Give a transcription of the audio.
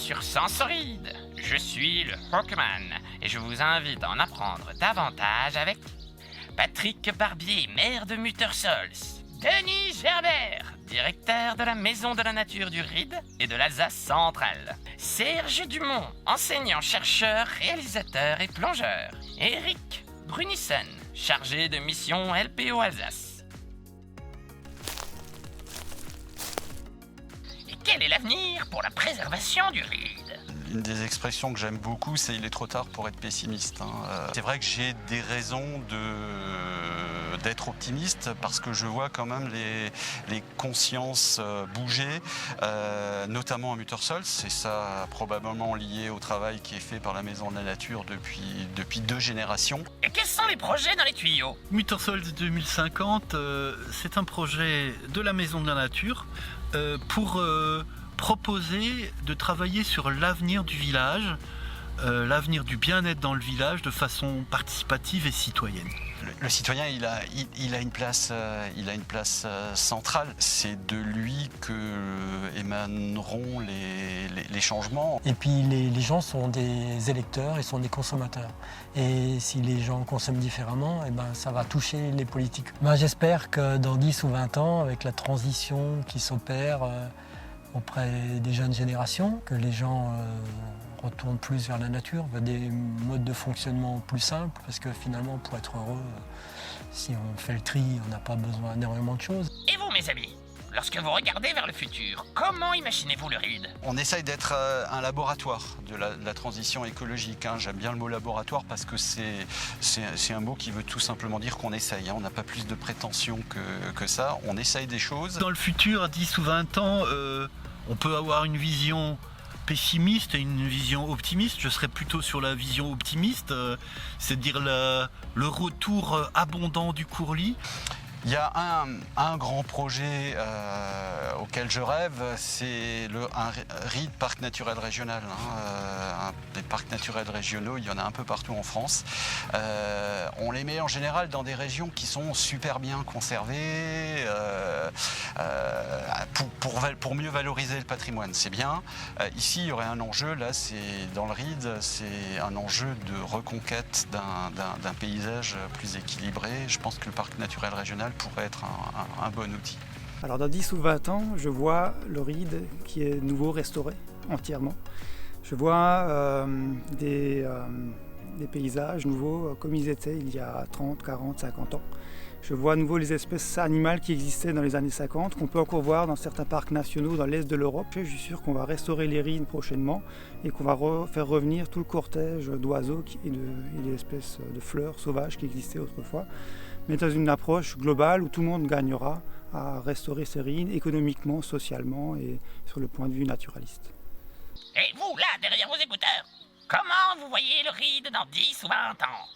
sur Sensoride. Je suis le Hawkman et je vous invite à en apprendre davantage avec Patrick Barbier, maire de Muttersols, Denis Gerbert, directeur de la Maison de la Nature du Ride et de l'Alsace centrale, Serge Dumont, enseignant-chercheur, réalisateur et plongeur, Eric Brunissen, chargé de mission LPO Alsace. Quel est l'avenir pour la préservation du ride ? Une des expressions que j'aime beaucoup, c'est « il est trop tard pour être pessimiste ». C'est vrai que j'ai des raisons d'être optimiste parce que je vois quand même les consciences bouger, notamment à Muttersols. C'est ça probablement lié au travail qui est fait par la Maison de la Nature depuis 2 générations. Et quels sont les projets dans les tuyaux ? Muttersols 2050, c'est un projet de la Maison de la Nature pour proposer de travailler sur l'avenir du village, l'avenir du bien-être dans le village de façon participative et citoyenne. Le citoyen, il a une place centrale. C'est de lui que émaneront les changements. Et puis les gens sont des électeurs et sont des consommateurs. Et si les gens consomment différemment, ça va toucher les politiques. J'espère que dans 10 ou 20 ans, avec la transition qui s'opère auprès des jeunes générations, que les gens retournent plus vers la nature, vers des modes de fonctionnement plus simples, parce que finalement, pour être heureux, si on fait le tri, on n'a pas besoin d'énormément de choses. Et vous, mes amis, lorsque vous regardez vers le futur, comment imaginez-vous le ride ? On essaye d'être un laboratoire de la transition écologique. J'aime bien le mot laboratoire parce que c'est un mot qui veut tout simplement dire qu'on essaye. On n'a pas plus de prétention que ça. On essaye des choses. Dans le futur, à 10 ou 20 ans, on peut avoir une vision pessimiste et une vision optimiste. Je serais plutôt sur la vision optimiste, c'est-à-dire le retour abondant du courlis. Il y a un grand projet auquel je rêve, c'est un RID parc naturel régional. Des parcs naturels régionaux, il y en a un peu partout en France. On les met en général dans des régions qui sont super bien conservées pour mieux valoriser le patrimoine. C'est bien. Ici, il y aurait un enjeu, là, dans le RID, c'est un enjeu de reconquête d'un paysage plus équilibré. Je pense que le parc naturel régional pourrait être un bon outil. Alors dans 10 ou 20 ans, je vois le ride qui est nouveau restauré entièrement. Je vois des paysages nouveaux comme ils étaient il y a 30, 40, 50 ans. Je vois à nouveau les espèces animales qui existaient dans les années 50, qu'on peut encore voir dans certains parcs nationaux dans l'est de l'Europe. Je suis sûr qu'on va restaurer les rides prochainement et qu'on va faire revenir tout le cortège d'oiseaux et des espèces de fleurs sauvages qui existaient autrefois, mais dans une approche globale où tout le monde gagnera à restaurer ces rides économiquement, socialement et sur le point de vue naturaliste. Et vous, là, derrière vos écouteurs, comment vous voyez le ride dans 10 ou 20 ans ?